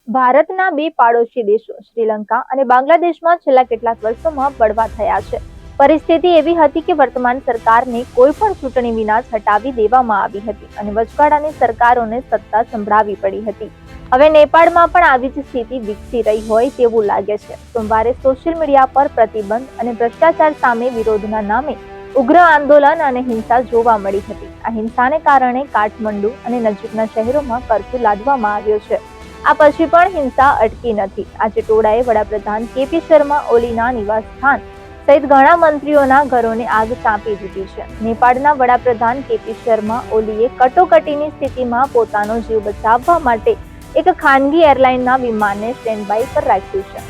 ભારતના બે પાડોશી દેશો શ્રીલંકા અને બાંગ્લાદેશમાં છેલ્લા કેટલાક વર્ષોમાં બળવા થયા છે. પરિસ્થિતિ એવી હતી કે વર્તમાન સરકારને કોઈ પણ ચૂંટણી વિના જ હટાવી દેવામાં આવી હતી અને વચગાળાની સરકારોને સત્તા સંભળાવી પડી હતી. હવે નેપાળમાં પણ આવી જ સ્થિતિ વિકસી રહી હોય તેવું લાગે છે. સોમવારે સોશિયલ મીડિયા પર પ્રતિબંધ અને ભ્રષ્ટાચાર સામે વિરોધના નામે ઉગ્ર આંદોલન અને હિંસા જોવા મળી હતી. આ હિંસાને કારણે કાઠમંડુ અને નજીકના શહેરોમાં કર્ફ્યુ લાદવામાં આવ્યો છે. આ પછી પણ હિંસા અટકી નથી. આજે ટોળાએ વડાપ્રધાન કેપી શર્મા ઓલીના નિવાસસ્થાન સહિત ઘણા મંત્રીઓના ઘરોને આગ ચાંપી દીધી છે. નેપાળના વડાપ્રધાન કેપી શર્મા ઓલીએ કટોકટીની સ્થિતિમાં પોતાનો જીવ બચાવવા માટે એક ખાનગી એરલાઇનના વિમાનને સ્ટેન્ડ બાય પર રાખ્યું છે.